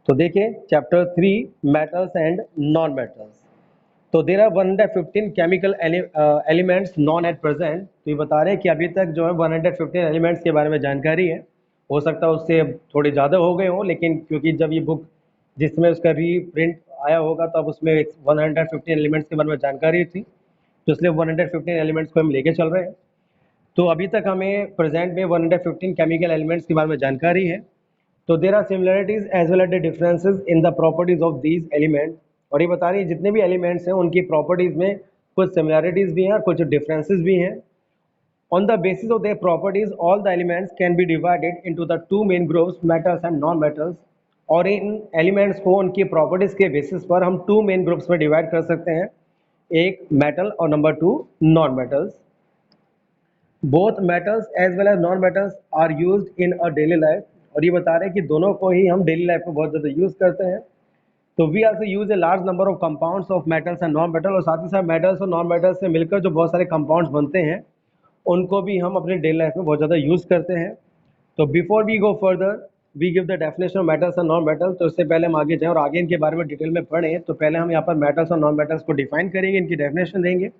तो देखिए chapter 3 metals and non metals. तो there are 115 chemical elements known at present. तो ये बता रहे हैं कि अभी तक जो है 115 एलिमेंट्स के बारे में जानकारी है। हो सकता है उससे थोड़े ज़्यादा हो गए हों, लेकिन क्योंकि जब ये बुक जिसमें उसका रीप्रिंट आया होगा तब उसमें 115 एलिमेंट्स के बारे में जानकारी थी, तो इसलिए 115 एलिमेंट्स को हम लेके चल रहे हैं। तो अभी तक हमें प्रेजेंट में 115 केमिकल एलिमेंट्स के बारे में जानकारी है। तो there are similarities as well as the differences in the properties of these element. और ये बता रही है जितने भी एलिमेंट्स हैं उनकी प्रॉपर्टीज में कुछ सिमिलरिटीज भी हैं और कुछ डिफरेंसेस भी हैं। On the basis of their properties all the elements can be divided into the two main groups metals and non metals. और इन एलिमेंट्स को उनकी प्रॉपर्टीज के बेसिस पर हम टू मेन ग्रुप्स में डिवाइड कर सकते हैं, एक मेटल और number 2 non metals. Both metals as well as non metals are used in a daily life. और ये बता रहे हैं कि दोनों को ही हम डेली लाइफ में बहुत ज़्यादा यूज़ करते हैं। तो we also use a large number of compounds of metals and non metal. और साथ ही साथ मेटल्स और नॉन मेटल्स से मिलकर जो बहुत सारे कंपाउंड्स बनते हैं उनको भी हम अपने डेली लाइफ में बहुत ज़्यादा यूज़ करते हैं। तो before we go further we give the definition of metals and non metals. तो इससे पहले हम आगे जाएँ और आगे इनके बारे में डिटेल में पढ़ें, तो पहले हम यहाँ पर मेटल्स और नॉन मेटल्स को डिफाइन करेंगे, इनकी डेफिनेशन देंगे।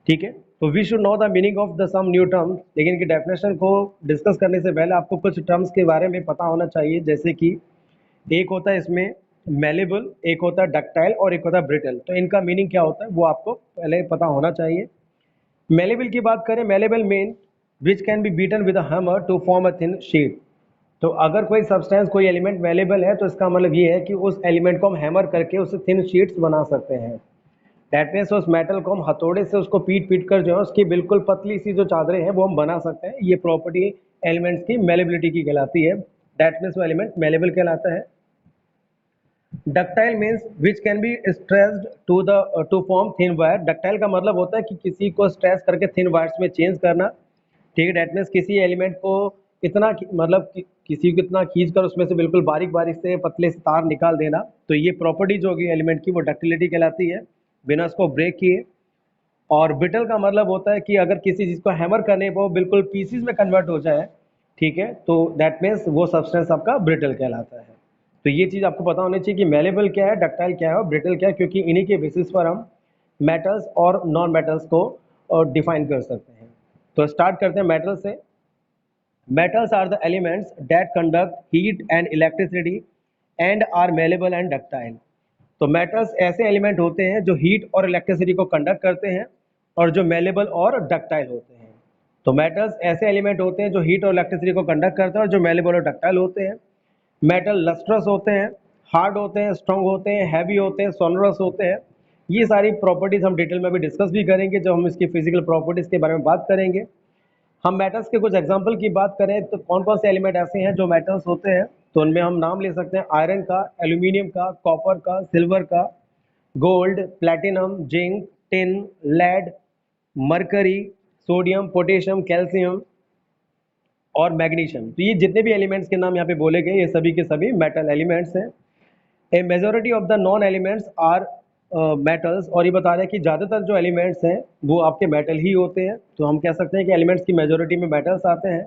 ठीक है, तो we should know the meaning of the some new terms. लेकिन इनकी डेफिनेशन को डिस्कस करने से पहले आपको कुछ टर्म्स के बारे में पता होना चाहिए, जैसे कि एक होता है इसमें मेलेबल, एक होता है डक्टाइल और एक होता है ब्रिटल। तो इनका मीनिंग क्या होता है वो आपको पहले पता होना चाहिए। मेलेबल की बात करें, malleable mean which can be beaten with a hammer to form a thin sheet. तो अगर कोई सब्सटेंस कोई एलिमेंट मेलेबल है तो इसका मतलब ये है कि उस एलिमेंट को हम हैमर करके उससे थिन शीट्स बना सकते हैं। दैट मीन्स उस मेटल को हम हथौड़े से उसको पीट पीट कर जो है उसकी बिल्कुल पतली सी जो चादरें हैं वो हम बना सकते हैं। ये प्रॉपर्टी एलिमेंट्स की मेलेबिलिटी की कहलाती है। दैट मीन्स वो एलिमेंट मेलेबल कहलाता है। Ductile means which can be stressed to form thin wire. Ductile का मतलब होता है कि किसी को स्ट्रेस करके थिन वायर्स में चेंज करना। ठीक है, दैट मीन्स किसी एलिमेंट को इतना मतलब किसी को इतना खींच कर उसमें से बिल्कुल बारीक बारीक से पतले से तार निकाल देना। तो ये प्रॉपर्टी जो होगी एलिमेंट की वो डक्टिलिटी कहलाती है, बिना उसको ब्रेक किए। और ब्रिटल का मतलब होता है कि अगर किसी चीज़ को हैमर करने पर वो बिल्कुल पीसीज में कन्वर्ट हो जाए, ठीक है, तो दैट मीन्स वो सब्सटेंस आपका ब्रिटल कहलाता है। तो ये चीज़ आपको पता होनी चाहिए कि मेलेबल क्या है, डक्टाइल क्या है और ब्रिटल क्या है, क्योंकि इन्हीं के बेसिस पर हम मेटल्स और नॉन मेटल्स को डिफाइन कर सकते हैं। तो स्टार्ट करते हैं मेटल से। Metals are the elements that conduct heat and electricity and are malleable and ductile. तो मेटल्स ऐसे एलिमेंट होते हैं जो हीट और इलेक्ट्रिसिटी को कंडक्ट करते हैं और जो मेलेबल और डक्टाइल होते हैं। तो मेटल्स ऐसे एलिमेंट होते हैं जो हीट और इलेक्ट्रिसिटी को कंडक्ट करते हैं और जो मेलेबल और डक्टाइल होते हैं। मेटल लस्ट्रस होते हैं, हार्ड होते हैं, स्ट्रॉन्ग होते हैं, हैवी होते हैं, सोनरस होते हैं। ये सारी प्रॉपर्टीज हम डिटेल में भी डिस्कस भी करेंगे जब हम इसकी फिजिकल प्रॉपर्टीज के बारे में बात करेंगे। हम मेटल्स के कुछ एग्जांपल की बात करें तो कौन कौन से एलिमेंट ऐसे हैं जो मेटल्स होते हैं, तो उनमें हम नाम ले सकते हैं आयरन का, एल्यूमिनियम का, कॉपर का, सिल्वर का, gold, platinum, zinc, tin, lead, mercury, sodium, potassium, calcium और मैग्नीशियम। तो ये जितने भी एलिमेंट्स के नाम यहाँ पे बोले गए ये सभी के सभी मेटल एलिमेंट्स हैं। A majority of the non elements are metals. और ये बता रहे हैं कि ज़्यादातर जो एलिमेंट्स हैं वो आपके मेटल ही होते हैं। तो हम कह सकते हैं कि एलिमेंट्स की मेजोरिटी में मेटल्स आते हैं।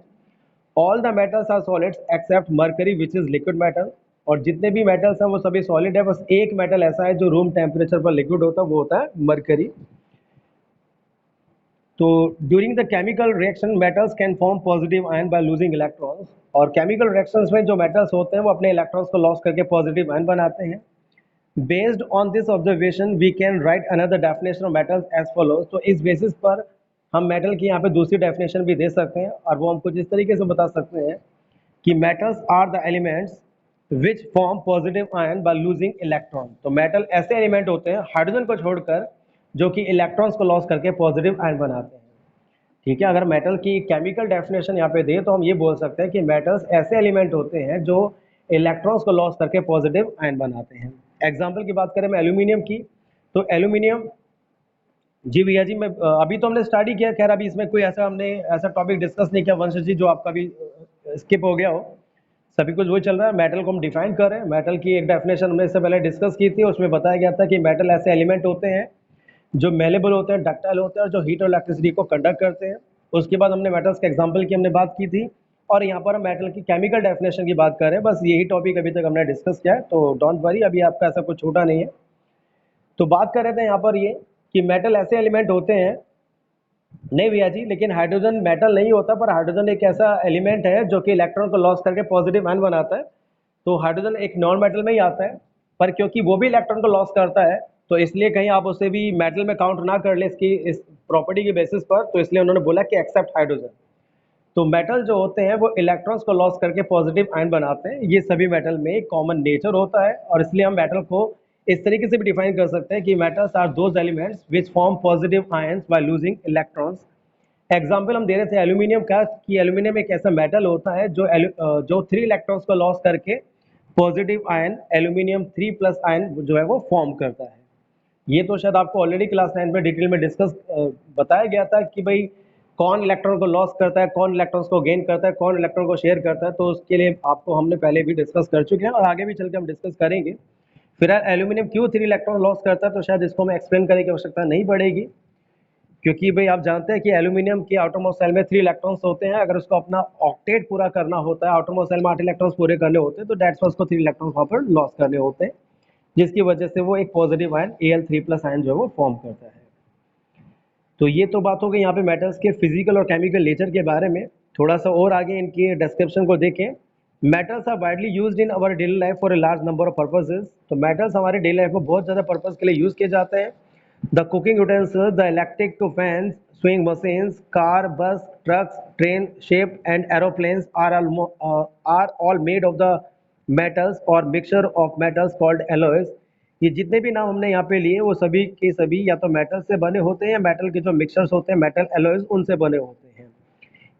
All the metals are solids except mercury which is liquid metal. और जितने भी मेटल्स हैं वो सभी सॉलिड है, बस एक मेटल ऐसा है जो रूम टेम्परेचर पर लिक्विड होता है, वो होता है मरकरी। तो during the chemical reaction metals can form positive ion by losing electrons. और केमिकल रिएक्शंस में जो मेटल्स होते हैं वो अपने इलेक्ट्रॉन्स को लॉस करके पॉजिटिव आयन बनाते हैं। Based on this observation we can write another definition of metals as follows. तो इस बेसिस पर हम मेटल की यहाँ पे दूसरी डेफिनेशन भी दे सकते हैं और वो हम कुछ इस तरीके से बता सकते हैं कि metals are the elements which form positive ion by losing electron. तो मेटल ऐसे एलिमेंट होते हैं हाइड्रोजन को छोड़कर जो कि इलेक्ट्रॉन्स को लॉस करके पॉजिटिव आयन बनाते हैं। ठीक है, अगर मेटल की केमिकल डेफिनेशन यहाँ पे दे तो हम ये बोल सकते हैं कि मेटल्स ऐसे एलिमेंट होते हैं जो इलेक्ट्रॉन्स को लॉस करके पॉजिटिव आयन बनाते हैं। एग्जाम्पल की बात करें मैं एल्यूमिनियम की, तो एल्यूमिनियम, जी भैया जी, मैं अभी तो हमने स्टडी किया, खैर अभी इसमें कोई ऐसा टॉपिक डिस्कस नहीं किया वंश जी जो आपका भी स्किप हो गया हो। सभी कुछ वही चल रहा है, मेटल को हम डिफाइन कर रहे हैं। मेटल की एक डेफिनेशन हमने इससे पहले डिस्कस की थी, उसमें बताया गया था कि मेटल ऐसे एलिमेंट होते हैं जो मेलेबल होते हैं, डक्टाइल होते हैं और जो हीट और इलेक्ट्रिसिटी को कंडक्ट करते हैं। उसके बाद हमने मेटल्स के एग्जांपल की हमने बात की थी और यहाँ पर हम मेटल की केमिकल डेफिनेशन की बात कर रहे हैं, बस यही टॉपिक अभी तक हमने डिस्कस किया है, तो डोंट वरी, अभी आपका ऐसा कुछ छूटा नहीं है। तो बात कर रहे थे यहाँ पर ये कि मेटल ऐसे एलिमेंट होते हैं, नहीं भैया जी, लेकिन हाइड्रोजन मेटल नहीं होता, पर हाइड्रोजन एक ऐसा एलिमेंट है जो कि इलेक्ट्रॉन को लॉस करके पॉजिटिव आयन बनाता है। तो हाइड्रोजन एक नॉन मेटल में ही आता है, पर क्योंकि वो भी इलेक्ट्रॉन को लॉस करता है, तो इसलिए कहीं आप उसे भी मेटल में काउंट ना कर ले इसकी इस प्रॉपर्टी की बेसिस पर, तो इसलिए उन्होंने बोला कि एक्सेप्ट हाइड्रोजन। तो मेटल जो होते हैं वो इलेक्ट्रॉन्स को लॉस करके पॉजिटिव आयन बनाते हैं, ये सभी मेटल में एक कॉमन नेचर होता है, और इसलिए हम मेटल को इस तरीके से भी डिफाइन कर सकते हैं कि metals are those elements which form positive ions by losing electrons. Example हम दे रहे थे एल्यूमिनियम का, कि एल्यूमिनियम एक ऐसा मेटल होता है जो 3 इलेक्ट्रॉन्स को लॉस करके पॉजिटिव आयन एल्यूमिनियम 3+ आयन जो है वो फॉर्म करता है। ये तो शायद आपको ऑलरेडी क्लास 9 में डिटेल में डिस्कस बताया गया था कि भाई कौन इलेक्ट्रॉन को लॉस करता है, कौन इलेक्ट्रॉन्स को गेन करता है, कौन इलेक्ट्रॉन को शेयर करता है, तो उसके लिए आपको हमने पहले भी डिस्कस कर चुके हैं और आगे भी चल के हम डिस्कस करेंगे। फिलहाल एल्यूमिनियम क्यों 3 इलेक्ट्रॉन लॉस करता है, तो शायद इसको हमें एक्सप्लेन करने की आवश्यकता नहीं पड़ेगी, क्योंकि भाई आप जानते हैं कि एल्यूमिनियम के आउटरमोस्ट सेल में 3 इलेक्ट्रॉन्स होते हैं। अगर उसको अपना ऑक्टेट पूरा करना होता है, आउटरमोस्ट सेल में 8 इलेक्ट्रॉन्स पूरे करने होते हैं, तो डेट्स उसको 3 इलेक्ट्रॉन्स वहाँ पर लॉस करने होते हैं, जिसकी वजह से वो एक पॉजिटिव आयन Al3+ आयन जो है वो फॉर्म करता है। तो ये तो बात हो गई यहाँ पे मेटल्स के फिजिकल और केमिकल नेचर के बारे में। थोड़ा सा और आगे इनके डिस्क्रिप्शन को देखें। Metals are widely used in our daily life for a large number of purposes. तो मेटल्स हमारे डेली लाइफ में बहुत ज़्यादा पर्पस के लिए यूज़ किए जाते हैं। The cooking utensils, the electric fans, sewing machines, car, bus, trucks, train, ship and aeroplanes are all made of the metals और mixture of metals called alloys. ये जितने भी नाम हमने यहाँ पे लिए वो सभी के सभी या तो मेटल से बने होते हैं, या मेटल के जो मिक्सचर्स होते हैं मेटल एलॉयज उनसे बने होते हैं।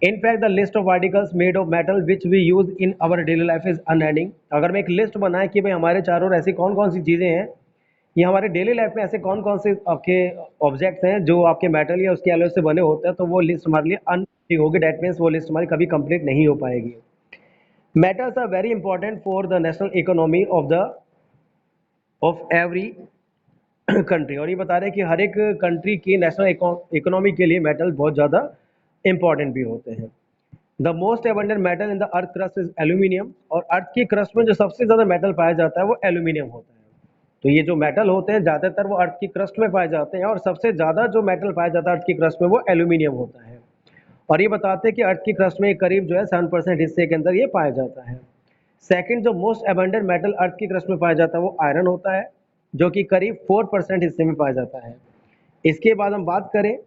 In fact, the list of articles made of metal which we use in our daily life is unending। अगर मैं एक लिस्ट बनाए कि भाई हमारे चारों ओर ऐसी कौन कौन सी चीज़ें हैं, या हमारे डेली लाइफ में ऐसे कौन कौन से आपके ऑब्जेक्ट्स हैं जो आपके मेटल या उसके एलॉय से बने होते हैं, तो वो लिस्ट हमारे लिए अनएंडिंग होगी। डेट मीन्स वो लिस्ट हमारी कभी कंप्लीट नहीं हो पाएगी। Metals are very important for the national economy of every country. और ये बता रहे हैं कि हर एक कंट्री की नेशनल इकोनॉमी के लिए मेटल बहुत ज़्यादा इंपॉर्टेंट भी होते हैं। The most abundant metal in the earth crust is aluminium. और अर्थ की क्रस्ट में जो सबसे ज़्यादा मेटल पाया जाता है वो एल्यूमिनियम होता है। तो ये जो मेटल होते हैं ज़्यादातर वो अर्थ की क्रस्ट में पाए जाते हैं, और सबसे ज़्यादा जो मेटल पाया जाता है अर्थ की क्रस्ट में वो एल्यूमिनियम होता है। और ये बताते हैं कि अर्थ की क्रस्ट में करीब जो है 7% हिस्से के अंदर ये पाया जाता है। सेकंड जो मोस्ट एबंडेंट मेटल अर्थ की क्रस्ट में पाया जाता है वो आयरन होता है, जो कि करीब 4% हिस्से में पाया जाता है। इसके बाद हम बात करें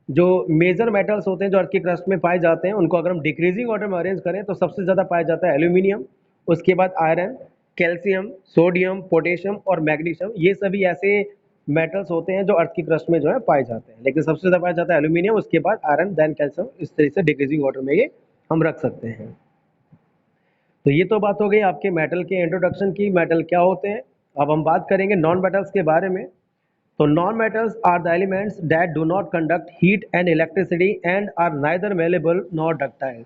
जो मेजर मेटल्स होते हैं जो अर्थ की क्रस्ट में पाए जाते हैं, उनको अगर हम डिक्रीजिंग ऑर्डर में अरेंज करें तो सबसे ज़्यादा पाया जाता है एल्यूमिनियम, उसके बाद आयरन, कैल्शियम, सोडियम, पोटेशियम और मैग्नीशियम। ये सभी ऐसे मेटल्स होते हैं जो अर्थ की क्रस्ट में जो है पाए जाते हैं, लेकिन सबसे ज़्यादा पाया जाता है एल्यूमिनियम, उसके बाद आयरन, देन कैल्शियम। इस तरीके से डिक्रीजिंग ऑर्डर में ये हम रख सकते हैं। तो ये तो बात हो गई आपके मेटल के इंट्रोडक्शन की, मेटल क्या होते हैं। अब हम बात करेंगे नॉन मेटल्स के बारे में। तो non metals are the elements that do not conduct heat and electricity and are neither malleable nor ductile.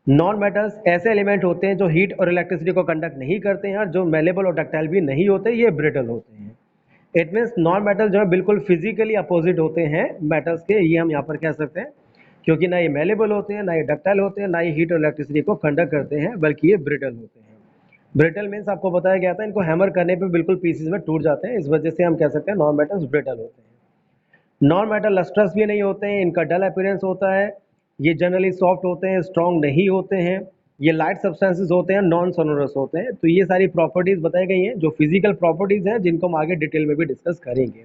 Non metals ऐसे एलिमेंट होते हैं जो हीट और इलेक्ट्रिसिटी को कंडक्ट नहीं करते हैं, और जो मेलेबल और डक्टाइल भी नहीं होते, ये ब्रिटल होते हैं। इट मीन्स नॉन मेटल जो है बिल्कुल फिजिकली अपोजिट होते हैं मेटल्स के, ये हम यहाँ पर कह सकते हैं, क्योंकि ना ये मेलेबल होते हैं, ना ये डक्टाइल होते हैं, ना ये हीट और इलेक्ट्रिसिटी को कंडक्ट करते हैं, बल्कि ये ब्रिटल होते हैं। ब्रिटल मीन्स आपको बताया गया था इनको हैमर करने पे बिल्कुल पीसेस में टूट जाते हैं, इस वजह से हम कह सकते हैं नॉन मेटल्स ब्रिटल होते हैं। नॉन मेटल लस्ट्रस भी नहीं होते हैं, इनका डल अपीयरेंस होता है, ये जनरली सॉफ्ट होते हैं, स्ट्रॉन्ग नहीं होते हैं, ये लाइट सब्सटेंसेस होते हैं, नॉन सोनोरस होते हैं। तो ये सारी प्रॉपर्टीज बताई गई हैं जो फिजिकल प्रॉपर्टीज हैं, जिनको हम आगे डिटेल में भी डिस्कस करेंगे।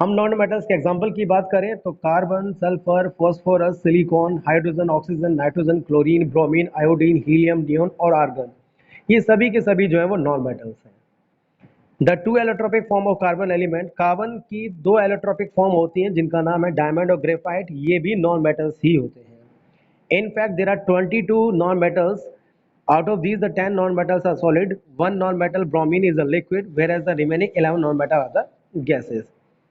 हम नॉन मेटल्स के एग्जांपल की बात करें तो carbon, sulphur, phosphorus, silicon, hydrogen, oxygen, nitrogen, chlorine, bromine, iodine, helium, neon और आर्गन, ये सभी के सभी जो है वो नॉन मेटल्स हैं। The two allotropic form of carbon element, carbon की 2 एलोट्रोपिक फॉर्म होती हैं जिनका नाम है डायमंड और ग्रेफाइट, ये भी नॉन मेटल्स ही होते हैं। In fact there are 22 non metals. Out of these the 10 non-metals are solid, one non-metal bromine is a liquid, whereas the remaining 11 non-metal are the gases।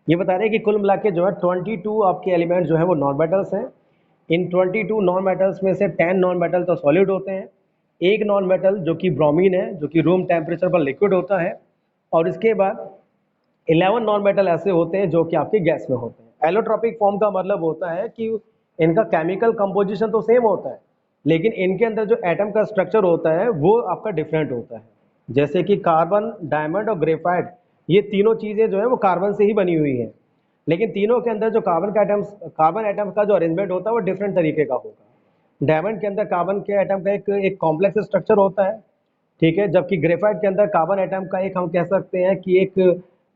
ये बता रहे हैं कि कुल मिला के जो है 22 आपके एलिमेंट जो है वो नॉन मेटल्स हैं। इन 22 नॉन मेटल्स में से 10 नॉन मेटल तो सॉलिड होते हैं, एक नॉन मेटल जो कि ब्रोमीन है, जो कि रूम टेम्परेचर पर लिक्विड होता है, और इसके बाद 11 नॉन मेटल ऐसे होते हैं जो कि आपके गैस में होते हैं। एलोट्रोपिक फॉर्म का मतलब होता है कि इनका केमिकल कंपोजिशन तो सेम होता है, लेकिन इनके अंदर जो एटम का स्ट्रक्चर होता है वो आपका डिफरेंट होता है। जैसे कि कार्बन, डायमंड और ग्रेफाइट, ये तीनों चीज़ें जो है वो कार्बन से ही बनी हुई हैं, लेकिन तीनों के अंदर जो कार्बन एटम्स का जो अरेंजमेंट होता है वो डिफरेंट तरीके का होगा। डायमंड के अंदर कार्बन के एटम का एक कॉम्प्लेक्स स्ट्रक्चर होता है, ठीक है, जबकि ग्रेफाइट के अंदर कार्बन एटम का एक, हम कह सकते हैं कि एक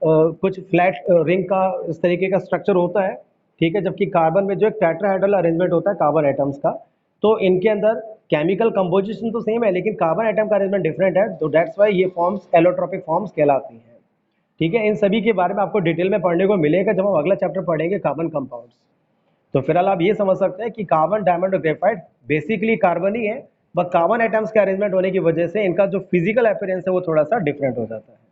कुछ फ्लैट रिंग का इस तरीके का स्ट्रक्चर होता है, ठीक है, जबकि कार्बन में जो एक टेट्राहेड्रल अरेंजमेंट होता है कार्बन एटम्स का। तो इनके अंदर केमिकल कंपोजिशन तो सेम है, लेकिन कार्बन एटम का अरेंजमेंट डिफरेंट है, तो दैट्स वाई ये फॉर्म्स एलोट्रोपिक फॉर्म्स कहलाती हैं। ठीक है, इन सभी के बारे में आपको डिटेल में पढ़ने को मिलेगा जब हम अगला चैप्टर पढ़ेंगे कार्बन कंपाउंड्स। तो फिलहाल आप ये समझ सकते हैं कि कार्बन, डायमंड और ग्रेफाइट बेसिकली कार्बन ही है, बस कार्बन एटम्स के अरेंजमेंट होने की वजह से इनका जो फिजिकल अपीयरेंस है वो थोड़ा सा डिफरेंट हो जाता है।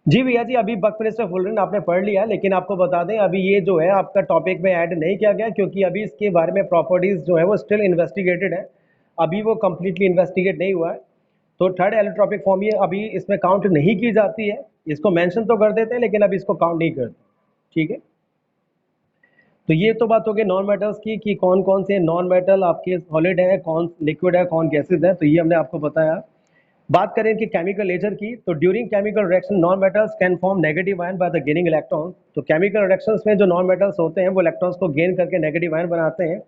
जी भैया जी, अभी बकफिनेस्टर फुलरेन आपने पढ़ लिया, लेकिन आपको बता दें अभी ये जो है आपका टॉपिक में ऐड नहीं किया गया, क्योंकि अभी इसके बारे में प्रॉपर्टीज जो है वो स्टिल इन्वेस्टिगेटेड है, अभी वो कंप्लीटली इन्वेस्टिगेट नहीं हुआ है। तो थर्ड एलोट्रोपिक फॉर्म ये अभी इसमें काउंट नहीं की जाती है, इसको मेंशन तो कर देते हैं लेकिन अभी इसको काउंट नहीं करते। ठीक है, तो ये तो बात हो गई नॉन मेटल्स की कि कौन कौन से नॉन मेटल आपके सॉलिड है, कौन लिक्विड है, कौन गैसेज है, तो ये हमने आपको बताया। बात करें कि केमिकल नेचर की, तो during chemical reaction non metals can form negative ion by the gaining electrons. तो केमिकल रिएक्शंस में जो नॉन मेटल्स होते हैं वो इलेक्ट्रॉन्स को गेन करके नेगेटिव आयन बनाते हैं।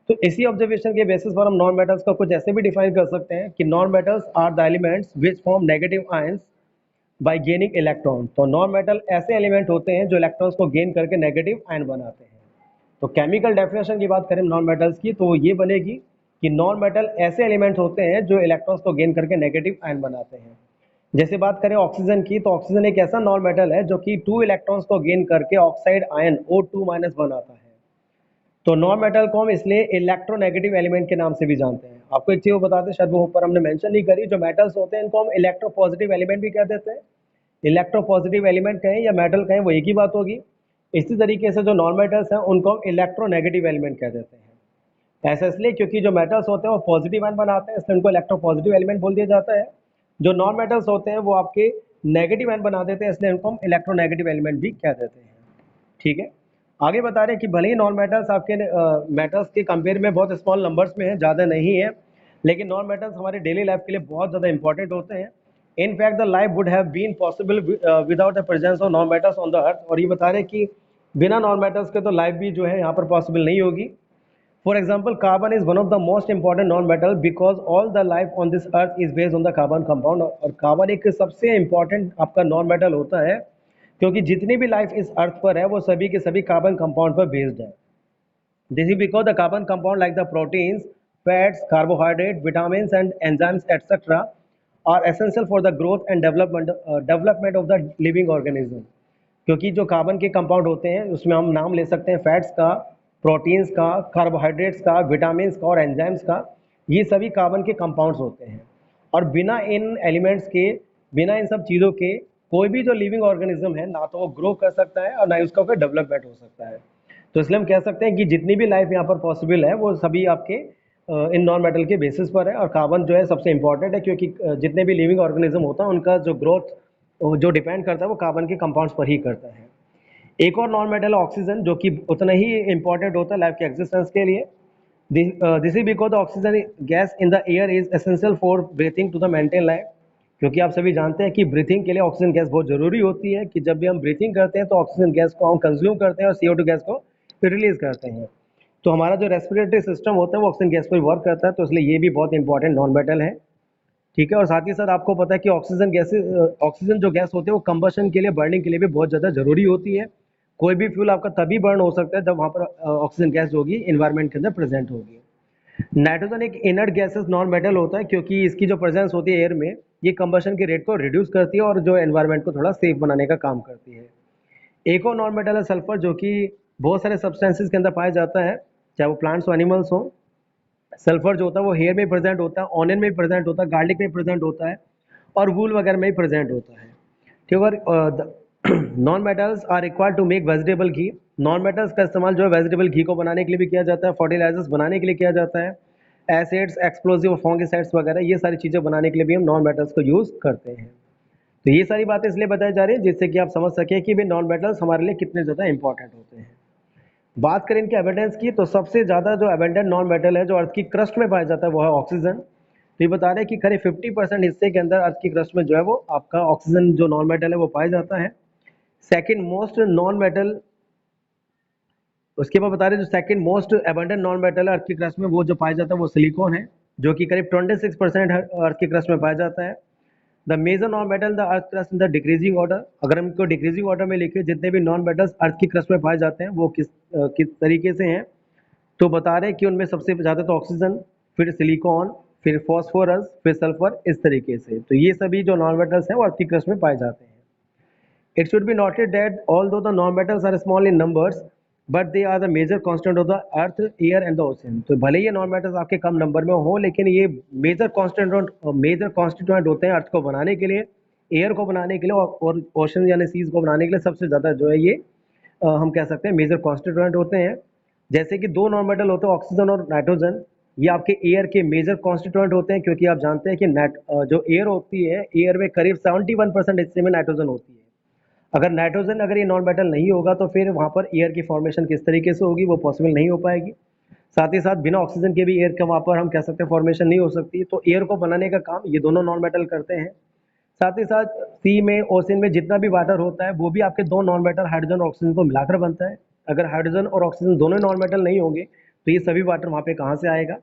तो इसी ऑब्जर्वेशन के बेसिस पर हम नॉन मेटल्स को कुछ ऐसे भी डिफाइन कर सकते हैं कि non metals are the elements which form negative ions by gaining electron. तो नॉन मेटल ऐसे एलिमेंट होते हैं जो इलेक्ट्रॉन्स को गेन करके नेगेटिव आयन बनाते हैं। तो केमिकल डेफिनेशन की बात करें नॉन मेटल्स की, तो ये बनेगी कि नॉन मेटल ऐसे एलिमेंट्स होते हैं जो इलेक्ट्रॉन्स को गेन करके नेगेटिव आयन बनाते हैं। जैसे बात करें ऑक्सीजन की, तो ऑक्सीजन एक ऐसा नॉन मेटल है जो कि 2 इलेक्ट्रॉन्स को गेन करके ऑक्साइड आयन O2 माइनस बनाता है। तो नॉन मेटल को हम इसलिए इलेक्ट्रोनेगेटिव एलिमेंट के नाम से भी जानते हैं। आपको एक चीज़ वो बताते हैं, शायद वो ऊपर हमने मेंशन नहीं करी, जो मेटल्स होते हैं इनको हम इलेक्ट्रोपॉजिटिव एलिमेंट भी कह देते हैं। इलेक्ट्रोपॉजिटिव एलिमेंट कहें या मेटल कहें वो एक ही बात होगी। इसी तरीके से जो नॉन मेटल्स हैं उनको हम इलेक्ट्रोनेगेटिव एलिमेंट कह देते हैं। ऐसा इसलिए क्योंकि जो मेटल्स होते हैं वो पॉजिटिव आयन बनाते हैं, इसलिए उनको इलेक्ट्रोपॉजिटिव एलिमेंट बोल दिया जाता है। जो नॉन मेटल्स होते हैं वो आपके नेगेटिव आयन बना देते हैं, इसलिए उनको हम इलेक्ट्रोनेगेटिव एलिमेंट भी कह देते हैं। ठीक है, आगे बता रहे हैं कि भले ही नॉन मेटल्स आपके मेटल्स के कंपेयर में बहुत स्मॉल नंबर्स में हैं, ज़्यादा नहीं है, लेकिन नॉन मेटल्स हमारे डेली लाइफ के लिए बहुत ज़्यादा इंपॉर्टेंट होते हैं। In fact the life would have been possible without the presence of non metals on the earth. और ये बता रहे हैं कि बिना नॉन मेटल्स के तो लाइफ भी जो है यहाँ पर पॉसिबल नहीं होगी। For example carbon is one of the most important non metal because all the life on this earth is based on the carbon compound. और कार्बन एक सबसे इंपॉर्टेंट आपका नॉन मेटल होता है, क्योंकि जितनी भी लाइफ इस अर्थ पर है वो सभी के सभी कार्बन कंपाउंड पर बेस्ड है। This is because the carbon compound like the proteins, fats, carbohydrate, vitamins and enzymes etcetera are essential for the growth and development of the living organism. क्योंकि जो कार्बन के कंपाउंड होते हैं उसमें हम नाम ले सकते हैं फैट्स का, प्रोटीन्स का, कार्बोहाइड्रेट्स का, विटामिन्स का और एंजाइम्स का, ये सभी कार्बन के कंपाउंड्स होते हैं। और बिना इन एलिमेंट्स के, बिना इन सब चीज़ों के कोई भी जो लिविंग ऑर्गेनिज्म है ना तो वो ग्रो कर सकता है और ना ही उसका कोई डेवलपमेंट हो सकता है। तो इसलिए हम कह सकते हैं कि जितनी भी लाइफ यहाँ पर पॉसिबल है वो सभी आपके इन नॉन मेटल के बेसिस पर है। और कार्बन जो है सबसे इंपॉर्टेंट है, क्योंकि जितने भी लिविंग ऑर्गेनिज्म होता है उनका जो ग्रोथ जो डिपेंड करता है वो कार्बन के कंपाउंड्स पर ही करता है। एक और नॉन मेटल ऑक्सीजन, जो कि उतना ही इंपॉर्टेंट होता है लाइफ के एग्जिस्टेंस के लिए। This is because the oxygen gas in the air is essential for breathing to the maintain life. क्योंकि आप सभी जानते हैं कि ब्रीथिंग के लिए ऑक्सीजन गैस बहुत ज़रूरी होती है, कि जब भी हम ब्रीथिंग करते हैं तो ऑक्सीजन गैस को हम कंज्यूम करते हैं और CO2 गैस को रिलीज करते हैं। तो हमारा जो रेस्पिरेटरी सिस्टम होता है वो ऑक्सीजन गैस पर वर्क करता है, तो इसलिए ये भी बहुत इंपॉर्टेंट नॉन मेटल है। ठीक है, और साथ ही साथ आपको पता है कि ऑक्सीजन जो गैस होती है वो कंबशन के लिए, बर्निंग के लिए भी बहुत ज़्यादा ज़रूरी होती है। कोई भी फ्यूल आपका तभी बर्न हो सकता है जब वहाँ पर ऑक्सीजन गैस होगी इन्वायरमेंट के अंदर प्रेजेंट होगी। नाइट्रोजन एक इनर्ट गैसेस नॉन मेटल होता है, क्योंकि इसकी जो प्रेजेंस होती है एयर में, ये कंबशन के रेट को रिड्यूस करती है और जो एनवायरनमेंट को थोड़ा सेफ बनाने का काम करती है। एक और नॉन मेटल है सल्फर, जो कि बहुत सारे सब्सटेंसेस के अंदर पाया जाता है, चाहे वो प्लांट्स हो एनिमल्स हो। सल्फर जो होता है वो हेयर में प्रेजेंट होता है, ऑनियन में प्रेजेंट होता है, गार्लिक में प्रेजेंट होता है और वूल वगैरह में प्रेजेंट होता है। ठीक है, non metals are required to make vegetable ghee. Non metals का इस्तेमाल जो है वेजिटेबल घी को बनाने के लिए भी किया जाता है, फर्टिलाइजर्स बनाने के लिए किया जाता है, एसिड्स, एक्सप्लोजिव, फंगिसाइड्स वगैरह ये सारी चीज़ें बनाने के लिए भी हम नॉन मेटल्स को यूज़ करते हैं। तो ये सारी बातें इसलिए बताई जा रही है जिससे कि आप समझ सकें कि वे नॉन मेटल्स हमारे लिए कितने ज़्यादा इंपॉर्टेंट होते हैं। बात करें इनके एबिडेंस की, तो सबसे ज़्यादा जो एबेंडेंट नॉन मेटल है जो अर्थ की क्रस्ट में पाया जाता है वो है ऑक्सीजन। तो ये बता रहे हैं कि करीब 50% हिस्से के अंदर अर्थ की क्रस्ट में जो है वो आपका ऑक्सीजन जो नॉन मेटल है वो पाया जाता है। सेकेंड मोस्ट नॉन मेटल, उसके बाद बता रहे हैं जो second most abundant non metal है अर्थ की क्रस्ट में वो जो पाया जाता है वो सिलिकॉन है, जो कि करीब 26% अर्थ की क्रस्ट में पाया जाता है। The major non metal the earth crust in the decreasing order, अगर हम इनको डिक्रीजिंग ऑर्डर में लिखे जितने भी नॉन मेटल्स अर्थ की क्रस्ट में पाए जाते हैं वो किस तरीके से हैं, तो बता रहे हैं कि उनमें सबसे ज़्यादा तो ऑक्सीजन, फिर सिलिकॉन, फिर फॉस्फोरस, फिर सल्फर, इस तरीके से। तो ये सभी जो नॉन मेटल्स हैं वो अर्थ की क्रस्ट में पाए जाते हैं। It should be noted that although the non-metals are small in numbers, but they are the major constant of the earth, air and the ocean. तो भले ये नॉन मेटल्स आपके कम नंबर में हो, लेकिन ये मेजर कॉन्स्टिट्यूएंट होते हैं अर्थ को बनाने के लिए, एयर को बनाने के लिए और ओशन यानी सीज को बनाने के लिए सबसे ज़्यादा जो है ये हम कह सकते हैं मेजर कॉन्स्टिट्यूएंट होते हैं। जैसे कि दो नॉन मेटल होते हैं ऑक्सीजन और नाइट्रोजन, ये आपके एयर के मेजर कॉन्स्टिट्यूएंट होते हैं, क्योंकि आप जानते हैं कि जो एयर होती है, एयर में करीब 71% हिस्से में नाइट्रोजन होती है। अगर नाइट्रोजन अगर ये नॉन मेटल नहीं होगा तो फिर वहाँ पर एयर की फॉर्मेशन किस तरीके से होगी, वो पॉसिबल नहीं हो पाएगी। साथ ही साथ बिना ऑक्सीजन के भी एयर का वहाँ पर हम कह सकते हैं फॉर्मेशन नहीं हो सकती। तो एयर को बनाने का काम ये दोनों नॉन मेटल करते हैं। साथ ही साथ सी में, ओशन में जितना भी वाटर होता है वो भी आपके दो नॉन मेटल हाइड्रोजन और ऑक्सीजन को मिलाकर बनता है। अगर हाइड्रोजन और ऑक्सीजन दोनों नॉन मेटल नहीं होंगे तो ये सभी वाटर वहाँ पे कहाँ से आएगा।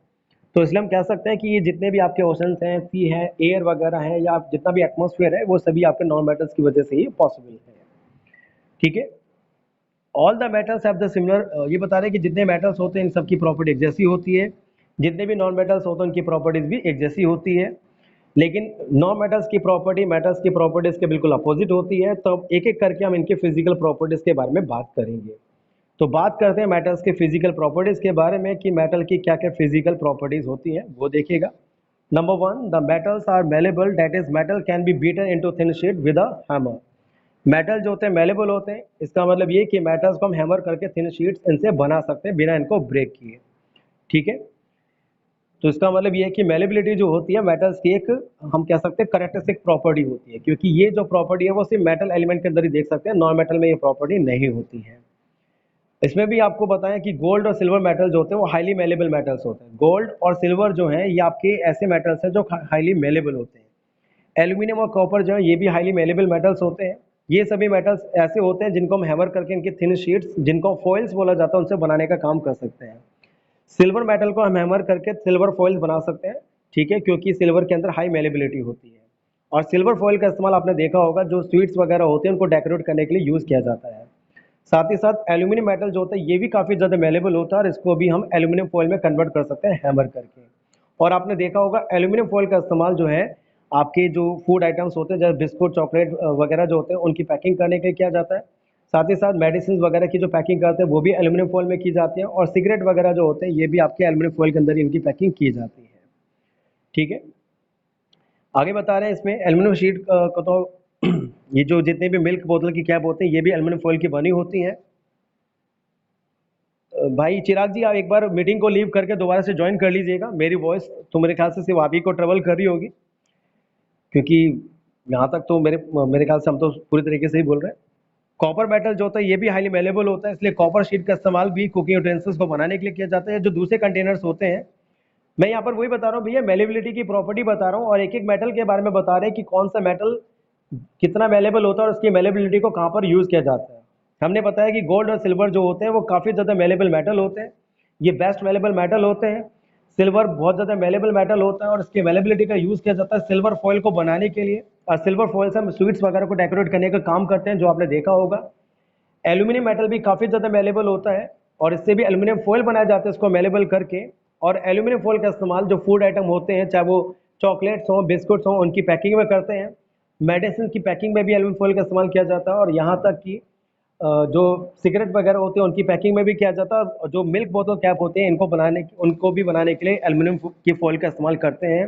तो इसलिए हम कह सकते हैं कि ये जितने भी आपके ओशंस हैं, सी है, एयर वगैरह है, या जितना भी एटमॉस्फेयर है, वो सभी आपके नॉन मेटल्स की वजह से ही पॉसिबल है। ठीक है, all the metals have the similar, ये बता रहे हैं कि जितने मेटल्स होते हैं इन सबकी प्रॉपर्टी एक जैसी होती है, जितने भी नॉन मेटल्स होते हैं उनकी प्रॉपर्टीज भी एक जैसी होती है। लेकिन नॉन मेटल्स की प्रॉपर्टी मेटल्स की प्रॉपर्टीज के बिल्कुल अपोजिट होती है। तो अब एक एक करके हम इनके फिजिकल प्रॉपर्टीज के बारे में बात करेंगे। तो बात करते हैं मेटल्स के फिजिकल प्रॉपर्टीज के बारे में कि मेटल की क्या क्या फिजिकल प्रॉपर्टीज होती हैं, वो देखिएगा। Number one, the metals are malleable, that is metal can be beaten into thin sheet with a hammer. Metal जो होते हैं मेलेबल होते हैं, इसका मतलब ये कि मेटल्स को हम हैमर करके थिन शीट्स इनसे बना सकते हैं बिना इनको ब्रेक किए। ठीक है, तो इसका मतलब ये है कि मेलेबिलिटी जो होती है मेटल्स की एक हम कह सकते हैं करेक्टरिस्टिक प्रॉपर्टी होती है, क्योंकि ये जो प्रॉपर्टी है वो सिर्फ मेटल एलिमेंट के अंदर ही देख सकते हैं, नॉन मेटल में ये प्रॉपर्टी नहीं होती है। इसमें भी आपको बताएं कि गोल्ड और सिल्वर मेटल जो होते हैं वो हाईली मेलेबल मेटल्स होते हैं। गोल्ड और सिल्वर जो है ये आपके ऐसे मेटल्स हैं जो हाईली मेलेबल होते हैं। एल्यूमिनियम और कॉपर जो है ये भी हाईली मेलेबल मेटल्स होते हैं। ये सभी मेटल्स ऐसे होते हैं जिनको हम हैमर करके इनकी थिन शीट्स, जिनको फॉइल्स बोला जाता है, उनसे बनाने का काम कर सकते हैं। सिल्वर मेटल को हम हैमर करके सिल्वर फॉइल्स बना सकते हैं। ठीक है, क्योंकि सिल्वर के अंदर हाई मेलेबिलिटी होती है। और सिल्वर फॉइल का इस्तेमाल आपने देखा होगा जो स्वीट्स वगैरह होते हैं उनको डेकोरेट करने के लिए यूज़ किया जाता है। साथ ही साथ एल्यूमिनियम मेटल जो होता है ये भी काफ़ी ज़्यादा मेलेबल होता है और इसको भी हम एल्यूमिनियम फॉइल में कन्वर्ट कर सकते हैं हैमर करके। और आपने देखा होगा एल्यूमिनियम फॉइल का इस्तेमाल जो है आपके जो फूड आइटम्स होते हैं जैसे बिस्कुट, चॉकलेट वगैरह जो होते हैं उनकी पैकिंग करने के लिए किया जाता है। साथ ही साथ मेडिसिन वगैरह की जो पैकिंग करते हैं वो भी एल्यूमिनियम फॉइल में की जाती है। और सिगरेट वगैरह जो होते हैं ये भी आपके एल्यूमिनियम फॉइल के अंदर इनकी पैकिंग की जाती है। ठीक है, आगे बता रहे हैं इसमें एल्यूमिनियम शीट को तो ये जो जितने भी मिल्क बोतल की कैप होते हैं ये भी एल्यूमिनियम फॉइल की बनी होती हैं। भाई चिराग जी, आप एक बार मीटिंग को लीव करके दोबारा से ज्वाइन कर लीजिएगा। मेरी वॉइस तो मेरे ख्याल से सिर्फ आप ही को ट्रेवल कर रही होगी, क्योंकि यहाँ तक तो मेरे ख्याल से हम तो पूरी तरीके से ही बोल रहे हैं। कॉपर मेटल जो होता है ये भी हाईली मेलेबल होता है, इसलिए कॉपर शीट का इस्तेमाल भी कुकिंग यूटेंसिल्स को बनाने के लिए किया जाता है। जो दूसरे कंटेनर्स होते हैं, मैं यहाँ पर वही बता रहा हूँ भैया, मेलेबिलिटी की प्रॉपर्टी बता रहा हूँ और एक एक मेटल के बारे में बता रहे हैं कि कौन सा मेटल कितना मेलेबल होता है और उसकी मेलेबिलिटी को कहाँ पर यूज़ किया जाता है। हमने बताया कि गोल्ड और सिल्वर जो होते हैं वो काफ़ी ज़्यादा मेलेबल मेटल होते हैं, ये बेस्ट मेलेबल मेटल होते हैं। सिल्वर बहुत ज़्यादा मेलेबल मेटल होता है और इसकी मेलेबिलिटी का यूज़ किया जाता है सिल्वर फॉइल को बनाने के लिए। और सिल्वर फॉइल से हम स्वीट्स वगैरह को डेकोरेट करने का काम करते हैं, जो आपने देखा होगा। एल्यूमिनियम मेटल भी काफ़ी ज़्यादा मेलेबल होता है और इससे भी एल्यूमिनियम फॉइल बनाया जाता है इसको मेलेबल करके। और एल्यूमिनियम फॉइल का इस्तेमाल जो फूड आइटम होते हैं, चाहे वो चॉकलेट्स हों, बिस्कुट्स हों, उनकी पैकिंग में करते हैं। मेडिसिन की पैकिंग में भी एल्यूमिनियम फॉइल का इस्तेमाल किया जाता है और यहाँ तक कि जो सिगरेट वगैरह होते हैं उनकी पैकिंग में भी किया जाता है। और जो मिल्क बोतल कैप होते हैं उनको भी बनाने के लिए एल्यूमिनियम की फॉइल का इस्तेमाल करते हैं।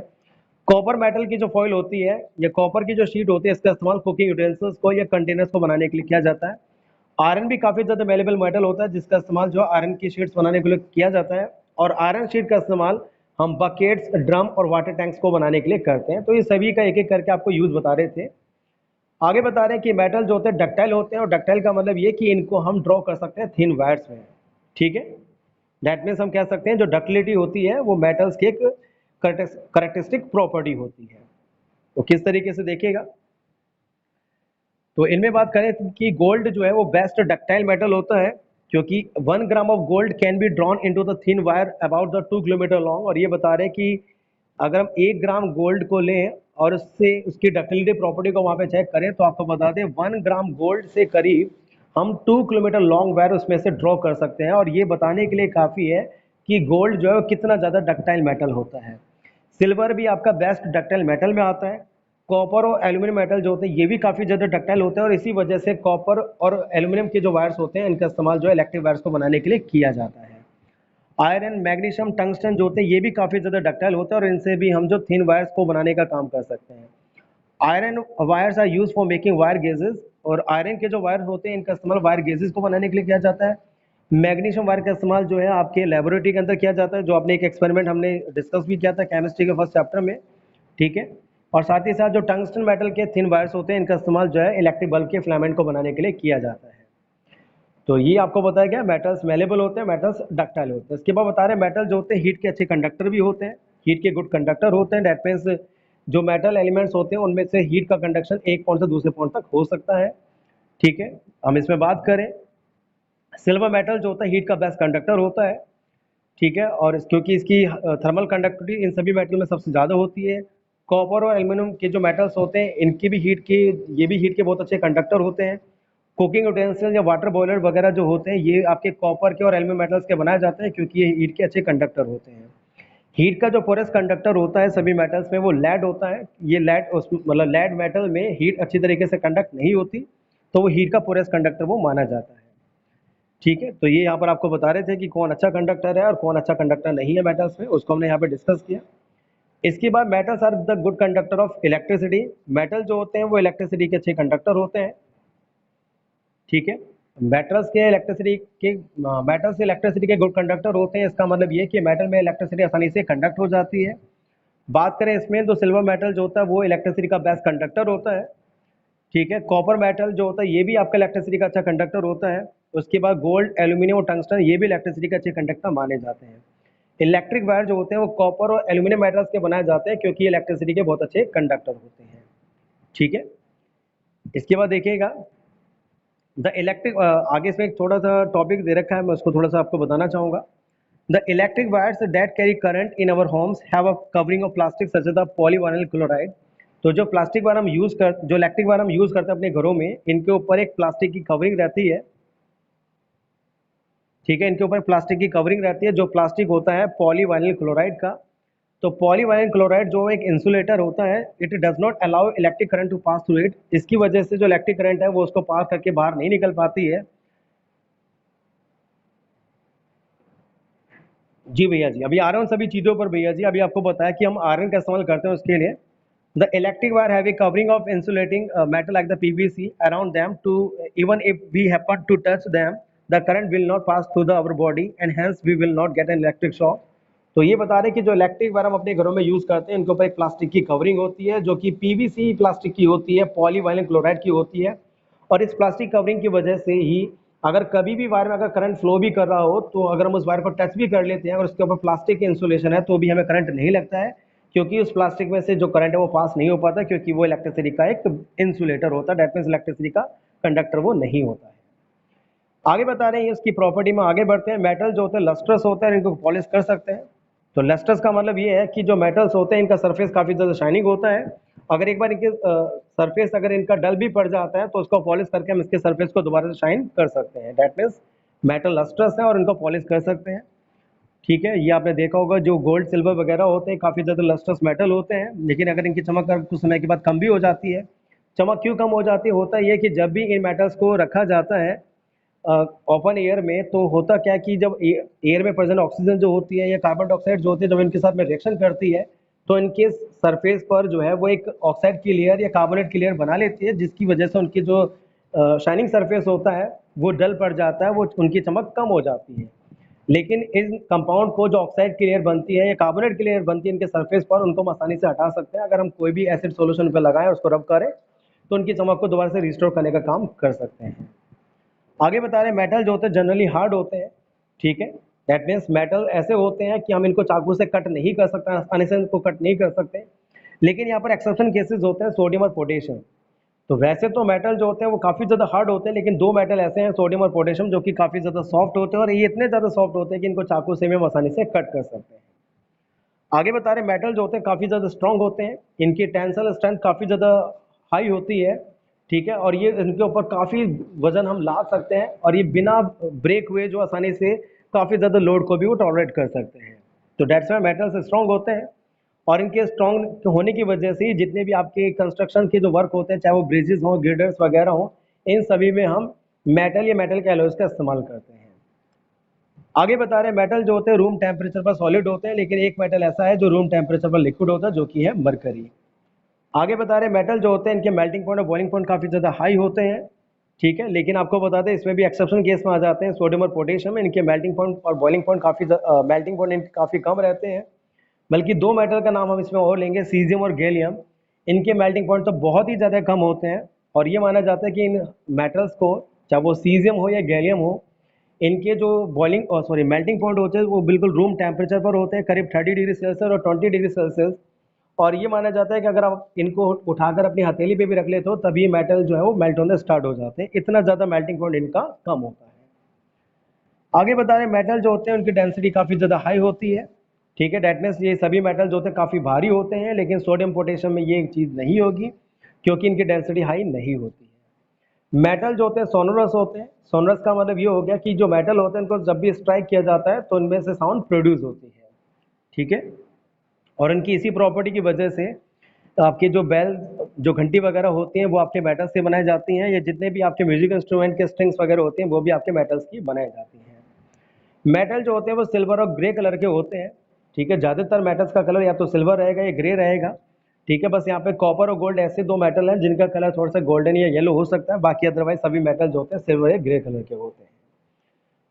कॉपर मेटल की जो फॉइल होती है या कॉपर की जो शीट होती है इसका इस्तेमाल कुकिंग यूटेंसिल्स को या कंटेनर्स को बनाने के लिए किया जाता है। आयरन भी काफ़ी ज़्यादा मेलेबल मेटल होता है जिसका इस्तेमाल जो आयरन की शीट्स बनाने के लिए किया जाता है। और आयरन शीट का इस्तेमाल हम बकेट्स, ड्रम और वाटर टैंक्स को बनाने के लिए करते हैं। तो ये सभी का एक एक करके आपको यूज़ बता रहे थे। आगे बता रहे हैं कि मेटल जो होते हैं डक्टाइल होते हैं और डक्टाइल का मतलब ये कि इनको हम ड्रॉ कर सकते हैं थिन वायर्स में। ठीक है, दैट मीन्स हम कह सकते हैं जो डक्टिलिटी होती है वो मेटल्स की एक करेक्टरिस्टिक प्रॉपर्टी होती है। तो किस तरीके से देखिएगा, तो इनमें बात करें कि गोल्ड जो है वो बेस्ट डक्टाइल मेटल होता है, क्योंकि 1 gram of gold can be drawn into the thin wire about the 2 kilometre long. और ये बता रहे हैं कि अगर हम 1 ग्राम गोल्ड को लें और उससे उसकी डक्टिलिटी प्रॉपर्टी को वहाँ पे चेक करें तो आपको बता दें 1 ग्राम गोल्ड से करीब हम 2 किलोमीटर लॉन्ग वायर उसमें से ड्रॉ कर सकते हैं। और ये बताने के लिए काफ़ी है कि गोल्ड जो है वो कितना ज़्यादा डक्टाइल मेटल होता है। सिल्वर भी आपका बेस्ट डक्टाइल मेटल में आता है। कॉपर और एल्यूमिनियम मेटल जो होते हैं ये भी काफ़ी ज़्यादा डक्टाइल होते हैं, और इसी वजह से कॉपर और एल्यूमिनियम के जो वायर्स होते हैं इनका इस्तेमाल जो है इलेक्ट्रिक वायर्स को बनाने के लिए किया जाता है। आयरन, मैग्नीशियम, टंगस्टन जो होते हैं ये भी काफ़ी ज़्यादा डक्टाइल होते हैं, और इनसे भी हम जो थिन वायर्स को बनाने का काम कर सकते हैं। Iron wires are use for making wire gauges, और आयरन के जो वायर होते हैं इनका इस्तेमाल वायर गेजेस को बनाने के लिए किया जाता है। मैग्नीशियम वायर का इस्तेमाल जो है आपके लेबोरेटरी के अंदर किया जाता है, जो आपने एक एक्सपेरिमेंट हमने डिस्कस भी किया था केमिस्ट्री के फर्स्ट चैप्टर में, ठीक है। और साथ ही साथ जो टंगस्टन मेटल के थिन वायर्स होते हैं इनका इस्तेमाल जो है इलेक्ट्रिक बल्ब के फिलामेंट को बनाने के लिए किया जाता है। तो ये आपको बताया गया मेटल्स मेलेबल होते हैं, मेटल्स डक्टाइल होते हैं। इसके बाद बता रहे हैं मेटल जो होते हैं हीट के अच्छे कंडक्टर भी होते हैं, हीट के गुड कंडक्टर होते हैं। दैट मीन्स जो मेटल एलिमेंट्स होते हैं उनमें से हीट का कंडक्शन एक पॉइंट से दूसरे पॉइंट तक हो सकता है, ठीक है। हम इसमें बात करें, सिल्वर मेटल जो होता है हीट का बेस्ट कंडक्टर होता है, ठीक है, और क्योंकि इसकी थर्मल कंडक्टिविटी इन सभी मेटल में सबसे ज़्यादा होती है। कॉपर और एल्यूमिनियम के जो मेटल्स होते हैं इनकी भी हीट की ये भी हीट के बहुत अच्छे कंडक्टर होते हैं। कुकिंग यूटेंसिल या वाटर बॉयलर वगैरह जो होते हैं ये आपके कॉपर के और एल्यूमिनियम मेटल्स के बनाए जाते हैं, क्योंकि ये हीट के अच्छे कंडक्टर होते हैं। हीट का जो पोरस कंडक्टर होता है सभी मेटल्स में वो लेड होता है। ये लेड मतलब लेड मेटल में हीट अच्छी तरीके से कंडक्ट नहीं होती, तो वो हीट का पोरस कंडक्टर वो माना जाता है, ठीक है। तो ये यहाँ पर आपको बता रहे थे कि कौन अच्छा कंडक्टर है और कौन अच्छा कंडक्टर नहीं है मेटल्स में, उसको हमने यहाँ पे डिस्कस किया। इसके बाद metals are the good conductor of electricity. Metal जो होते हैं वो इलेक्ट्रिसिटी के अच्छे कंडक्टर होते हैं, ठीक है। मेटल्स इलेक्ट्रिसिटी के गुड कंडक्टर होते हैं। इसका मतलब ये कि मेटल में इलेक्ट्रिसिटी आसानी से कंडक्ट हो जाती है। बात करें इसमें तो सिल्वर मेटल जो होता है वो इलेक्ट्रिसिटी का बेस्ट कंडक्टर होता है, ठीक है। कॉपर मेटल जो होता है ये भी आपका इलेक्ट्रिसिटी का अच्छा कंडक्टर होता है। उसके बाद गोल्ड, एल्यूमिनियम और टंगस्टन ये भी इलेक्ट्रिसिटी के अच्छे कंडक्टर माने जाते हैं। इलेक्ट्रिक वायर जो होते हैं वो कॉपर और एल्यूमिनियम मेटल्स के बनाए जाते हैं, क्योंकि इलेक्ट्रिसिटी के बहुत अच्छे कंडक्टर होते हैं, ठीक है। इसके बाद देखिएगा द इलेक्ट्रिक, आगे इसमें एक थोड़ा सा टॉपिक दे रखा है, मैं उसको थोड़ा सा आपको बताना चाहूँगा। The electric wires that carry current in our homes have a covering of plastic such as the polyvinyl chloride. तो जो प्लास्टिक वायर हम जो इलेक्ट्रिक वायर हम यूज़ करते हैं अपने घरों में, इनके ऊपर एक प्लास्टिक की कवरिंग रहती है, ठीक है। इनके ऊपर प्लास्टिक की कवरिंग रहती है। जो प्लास्टिक होता है पॉलीविनाइल क्लोराइड का। तो पॉलीविनाइल क्लोराइड जो एक इंसुलेटर होता है, it does not allow electric current to pass through it. इसकी वजह से जो इलेक्ट्रिक करंट है वो उसको पास करके बाहर नहीं निकल पाती है। जी भैया जी, अभी आ रहा हूँ सभी चीज़ों पर भैया जी। अभी आपको बताया कि हम आयरन का इस्तेमाल करते हैं उसके लिए। The electric wire have a covering of insulating metal like the PVC around them to even if we happen to touch them the current will not pass through the our body and hence we will not get an electric shock. तो ये बता रहे हैं कि जो electric wire हम अपने घरों में यूज़ करते हैं इनके ऊपर एक प्लास्टिक की कवरिंग होती है, जो कि पीवीसी प्लास्टिक की होती है, पॉलीविनाइल क्लोराइड की होती है। और इस प्लास्टिक कवरिंग की वजह से ही अगर कभी भी वायर में अगर करंट फ्लो भी कर रहा हो, तो अगर हम उस वायर को टच भी कर लेते हैं और उसके ऊपर प्लास्टिक की इंसुलेशन है, तो भी हमें करंट नहीं लगता है, क्योंकि उस प्लास्टिक में से जो करंट है वो पास नहीं हो पाता, क्योंकि वो इलेक्ट्रिसिटी का एक इंसुलेटर होता है। दैट मीन्स इलेक्ट्रिसिटी का कंडक्टर वो नहीं होता है। आगे बता रहे हैं इसकी प्रॉपर्टी में आगे बढ़ते हैं। मेटल जो होते हैं लस्ट्रस होते हैं, इनको पॉलिश कर सकते हैं। तो लस्ट्रस का मतलब ये है कि जो मेटल्स होते हैं इनका सरफेस काफ़ी ज़्यादा शाइनिंग होता है। अगर एक बार इनके सरफेस अगर इनका डल भी पड़ जाता है तो उसको पॉलिश करके हम इसके सरफेस को दोबारा से शाइन कर सकते हैं। दैट मीन्स मेटल लस्ट्रस है और इनको पॉलिश कर सकते हैं, ठीक है। ये आपने देखा होगा जो गोल्ड सिल्वर वगैरह होते हैं काफ़ी ज़्यादा लस्ट्रस मेटल होते हैं, लेकिन अगर इनकी चमक कुछ समय के बाद कम भी हो जाती है। चमक क्यों कम हो जाती है? होता ये कि जब भी इन मेटल्स को रखा जाता है ओपन एयर में, तो होता क्या है कि जब एयर में प्रेजेंट ऑक्सीजन जो होती है या कार्बन डाइऑक्साइड जो होती है, जब इनके साथ में रिएक्शन करती है तो इनके सरफेस पर जो है वो एक ऑक्साइड की लेयर या कार्बोनेट की लेयर बना लेती है, जिसकी वजह से उनकी जो शाइनिंग सरफेस होता है वो डल पड़ जाता है, वो उनकी चमक कम हो जाती है। लेकिन इन कंपाउंड को जो ऑक्साइड की लेयर बनती है या कार्बोनेट की लेयर बनती है इनके सरफेस पर, उनको हम आसानी से हटा सकते हैं। अगर हम कोई भी एसिड सॉल्यूशन पर लगाएं और उसको रब करें तो उनकी चमक को दोबारा से रिस्टोर करने का काम कर सकते हैं। आगे बता रहे हैं मेटल जो होते हैं जनरली हार्ड होते हैं। ठीक है। दैट मीन्स मेटल ऐसे होते हैं कि हम इनको चाकू से कट नहीं कर सकते, आसानी से इनको कट नहीं कर सकते, लेकिन यहाँ पर एक्सेप्शन केसेस होते हैं सोडियम और पोटेशियम। तो वैसे तो मेटल जो होते हैं वो काफ़ी ज़्यादा हार्ड होते हैं, लेकिन दो मेटल ऐसे हैं सोडियम और पोटेशियम जो कि काफ़ी ज़्यादा सॉफ्ट होते हैं, और ये इतने ज़्यादा सॉफ्ट होते हैं कि इनको चाकू से भी हम आसानी से कट कर सकते हैं। आगे बता रहे मेटल जो होते हैं काफ़ी ज़्यादा स्ट्रांग होते हैं, इनकी टेंसाइल स्ट्रेंथ काफ़ी ज़्यादा हाई होती है। ठीक है, और ये इनके ऊपर काफ़ी वजन हम ला सकते हैं, और ये बिना ब्रेक हुए जो आसानी से काफ़ी ज़्यादा लोड को भी वो टॉलरेट कर सकते हैं। तो डेट्स वाई मेटल्स स्ट्रांग होते हैं, और इनके स्ट्रांग होने की वजह से ही जितने भी आपके कंस्ट्रक्शन के जो वर्क होते हैं, चाहे वो ब्रिजेस हों, गिर्डर्स वगैरह हों, इन सभी में हम मेटल या मेटल के एलॉयज का इस्तेमाल करते हैं। आगे बता रहे हैं मेटल जो होते हैं रूम टेम्परेचर पर सॉलिड होते हैं, लेकिन एक मेटल ऐसा है जो रूम टेम्परेचर पर लिक्विड होता है, जो कि है मरकरी। आगे बता रहे हैं मेटल जो होते हैं इनके मेल्टिंग पॉइंट और बॉइलिंग पॉइंट काफ़ी ज़्यादा हाई होते हैं। ठीक है, लेकिन आपको बता दें इसमें भी एक्सेप्शन केस में आ जाते हैं सोडियम और पोटेशियम, इनके मेल्टिंग पॉइंट और बॉइलिंग पॉइंट मेल्टिंग पॉइंट इनके काफ़ी कम रहते हैं। बल्कि दो मेटल का नाम हम इसमें और लेंगे, सीजियम और गैलियम। इनके मेल्टिंग पॉइंट तो बहुत ही ज़्यादा कम होते हैं, और ये माना जाता है कि इन मेटल्स को, चाहे वो सीजियम हो या गैलियम हो, इनके जो मेल्टिंग पॉइंट होते हैं वो बिल्कुल रूम टेम्परेचर पर होते हैं, करीब 30 डिग्री सेल्सियस और 20 डिग्री सेल्सियस। और ये माना जाता है कि अगर आप इनको उठाकर अपनी हथेली पे भी रख लेते हो तभी मेटल जो है वो मेल्ट होने स्टार्ट हो जाते हैं, इतना ज़्यादा मेल्टिंग पॉइंट इनका कम होता है। आगे बता रहे मेटल जो होते हैं उनकी डेंसिटी काफ़ी ज़्यादा हाई होती है। ठीक है, डेट मीन्स ये सभी मेटल जो होते हैं काफ़ी भारी होते हैं, लेकिन सोडियम पोटेशियम में ये चीज़ नहीं होगी, क्योंकि इनकी डेंसिटी हाई नहीं होती है। मेटल जो होते हैं सोनोरस होते हैं। सोनोरस का मतलब ये हो गया कि जो मेटल होते हैं इनको जब भी स्ट्राइक किया जाता है तो इनमें से साउंड प्रोड्यूस होती है। ठीक है, और इनकी इसी प्रॉपर्टी की वजह से आपके जो बेल, जो घंटी वगैरह होती हैं वो आपके मेटल से बनाई जाती हैं, या जितने भी आपके म्यूजिक इंस्ट्रूमेंट के स्ट्रिंग्स वगैरह होते हैं वो भी आपके मेटल्स की बनाई जाती हैं। मेटल जो होते हैं वो सिल्वर और ग्रे कलर के होते हैं। ठीक है, ज़्यादातर मेटल्स का कलर या तो सिल्वर रहेगा या ग्रे रहेगा। ठीक है, बस यहाँ पे कॉपर और गोल्ड ऐसे दो मेटल हैं जिनका कलर थोड़ा सा गोल्डन या येलो हो सकता है, बाकी अदरवाइज सभी मेटल जो होते हैं सिल्वर या ग्रे कलर के होते हैं।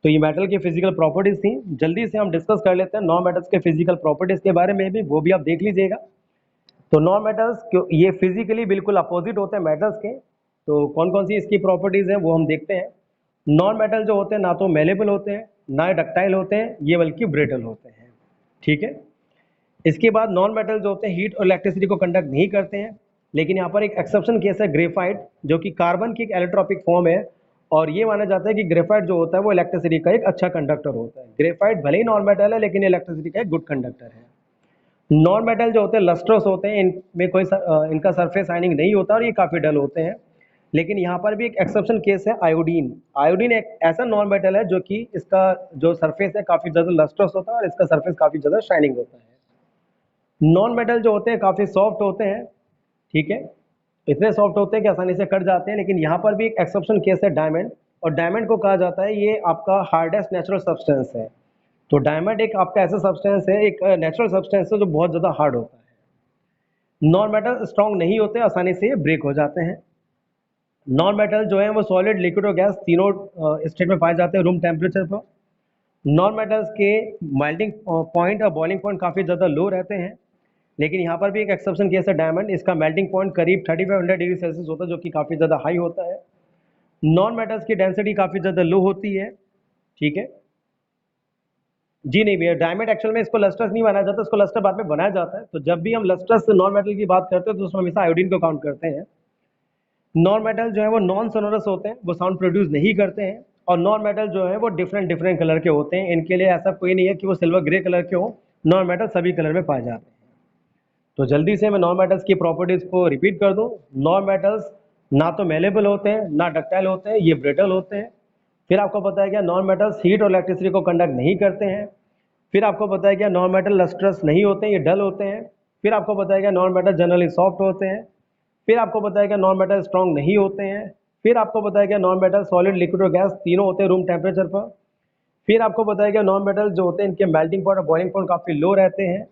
तो ये मेटल की फिजिकल प्रॉपर्टीज थी, जल्दी से हम डिस्कस कर लेते हैं नॉन मेटल्स के फिजिकल प्रॉपर्टीज के बारे में भी, वो भी आप देख लीजिएगा। तो नॉन मेटल्स ये फिजिकली बिल्कुल अपोजिट होते हैं मेटल्स के। तो कौन कौन सी इसकी प्रॉपर्टीज हैं वो हम देखते हैं। नॉन मेटल जो होते हैं ना तो मेलेबल होते हैं ना डक्टाइल होते हैं, ये बल्कि ब्रिटल होते हैं। ठीक है, इसके बाद नॉन मेटल जो होते हैं हीट और इलेक्ट्रिसिटी को कंडक्ट नहीं करते हैं, लेकिन यहाँ पर एक एक्सेप्शन केस है ग्रेफाइट, जो कि कार्बन की एक एलेक्ट्रॉपिक फॉर्म है, और ये माना जाता है कि ग्रेफाइट जो होता है वो इलेक्ट्रिसिटी का एक अच्छा कंडक्टर होता है। ग्रेफाइट भले ही नॉन मेटल है लेकिन इलेक्ट्रिसिटी का एक गुड कंडक्टर है। नॉन मेटल जो होते हैं लस्ट्रस होते हैं, इनमें कोई इनका सरफेस शाइनिंग नहीं होता और ये काफ़ी डल होते हैं। लेकिन यहाँ पर भी एक एक्सेप्शन केस है आयोडीन। आयोडीन एक ऐसा नॉन मेटल है जो कि इसका जो सरफेस है काफ़ी ज़्यादा लस्ट्रस होता है और इसका सरफेस काफ़ी ज़्यादा शाइनिंग होता है। नॉन मेटल जो होते हैं काफ़ी सॉफ्ट होते हैं। ठीक है, इतने सॉफ्ट होते हैं कि आसानी से कट जाते हैं, लेकिन यहाँ पर भी एक एक्सेप्शन केस है डायमंड। और डायमंड को कहा जाता है ये आपका हार्डेस्ट नेचुरल सब्सटेंस है। तो डायमंड एक आपका ऐसा सब्सटेंस है, एक नेचुरल सब्सटेंस है जो बहुत ज़्यादा हार्ड होता है। नॉन मेटल स्ट्रॉन्ग नहीं होते, आसानी से ब्रेक हो जाते हैं। नॉन मेटल जो है वो सॉलिड, लिक्विड और गैस तीनों स्टेट में पाए जाते हैं रूम टेम्परेचर पर। नॉन मेटल्स के मेल्टिंग पॉइंट और बॉइलिंग पॉइंट काफ़ी ज़्यादा लो रहते हैं, लेकिन यहाँ पर भी एक एक्सेप्शन केस है डायमंड। इसका मेल्टिंग पॉइंट करीब 3500 डिग्री सेल्सियस होता है, जो कि काफ़ी ज़्यादा हाई होता है। नॉन मेटल्स की डेंसिटी काफ़ी ज़्यादा लो होती है। ठीक है, जी नहीं भैया, डायमंड एक्चुअल में इसको लस्ट्रस नहीं बनाया जाता, इसको लस्टर बाद में बनाया जाता है। तो जब भी हम लस्ट्रस नॉन मेटल की बात करते हैं तो उसमें हमेशा आयोडीन को काउंट करते हैं। नॉन मेटल जो है वो नॉन सोनोरस होते हैं, वो साउंड प्रोड्यूस नहीं करते हैं। और नॉन मेटल जो है वो डिफरेंट डिफरेंट कलर के होते हैं, इनके लिए ऐसा कोई नहीं है कि वो सिल्वर ग्रे कलर के हो। नॉन मेटल सभी कलर में पाए जाते हैं। तो जल्दी से मैं नॉन मेटल्स की प्रॉपर्टीज को रिपीट कर दूं। नॉन मेटल्स ना तो मेलेबल होते हैं ना डक्टाइल होते हैं, ये ब्रिटल होते हैं। फिर आपको बताया गया नॉन मेटल्स हीट और इलेक्ट्रिसिटी को कंडक्ट नहीं करते हैं। फिर आपको बताया गया नॉन मेटल लस्ट्रस नहीं होते हैं, ये डल होते हैं। फिर आपको बताया गया नॉन मेटल जनरली सॉफ्ट होते हैं। फिर आपको बताया गया नॉन मेटल स्ट्रॉन्ग नहीं होते हैं। फिर आपको बताया गया नॉन मेटल सॉलिड, लिक्विड और गैस तीनों होते हैं रूम टेम्परेचर पर। फिर आपको बताया गया नॉन मेटल जो होते हैं इनके मेल्टिंग पॉइंट और बॉइलिंग पॉइंट काफ़ी लो रहते हैं।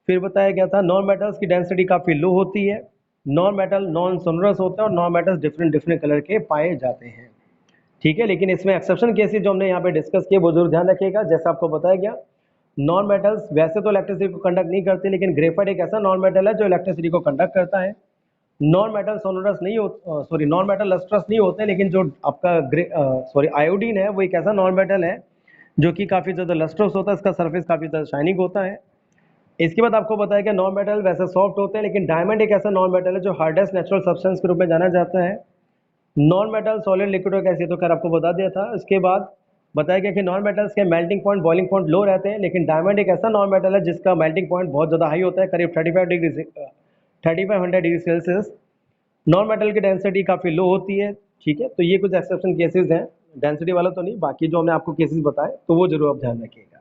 फिर बताया गया था नॉन मेटल्स की डेंसिटी काफ़ी लो होती है। नॉन मेटल नॉन सोनरस होते हैं और non metals different different colour के पाए जाते हैं। ठीक है, लेकिन इसमें एक्सेप्शन केसेस जो हमने यहाँ पे डिस्कस किए वो जरूर ध्यान रखिएगा। जैसा आपको बताया गया नॉन मेटल्स वैसे तो इलेक्ट्रिसिटी को कंडक्ट नहीं करते, लेकिन ग्रेफाइट एक ऐसा नॉन मेटल है जो इलेक्ट्रिसिटी को कंडक्ट करता है। नॉन मेटल सोनोरस नहीं हो सॉरी नॉन मेटल लस्ट्रस नहीं होते, लेकिन जो आपका आयोडीन है वो एक ऐसा नॉन मेटल है जो कि काफ़ी ज़्यादा लस्ट्रस होता है, इसका सरफेस काफ़ी ज़्यादा शाइनिंग होता है। इसके बाद आपको बताया कि नॉन मेटल वैसे सॉफ्ट होते हैं, लेकिन डायमंड एक ऐसा नॉन मेटल है जो हार्डेस्ट नेचुरल सब्सटेंस के रूप में जाना जाता है। नॉन मेटल सॉलिड लिक्विड और गैसीय तो खैर आपको बता दिया था। इसके बाद बताया गया कि नॉन मेटल्स के मेल्टिंग पॉइंट बॉइलिंग पॉइंट लो रहते हैं, लेकिन डायमंड एक ऐसा नॉन मेटल है जिसका मेल्टिंग पॉइंट बहुत ज़्यादा हाई होता है, करीब 3500 डिग्री सेल्सियस। नॉन मेटल की डेंसिटी काफ़ी लो होती है। ठीक है, तो ये कुछ एक्सेप्शन केसेस हैं, डेंसिटी वाला तो नहीं, बाकी जो हमने आपको केसेस बताए तो वो जरूर आप ध्यान रखिएगा।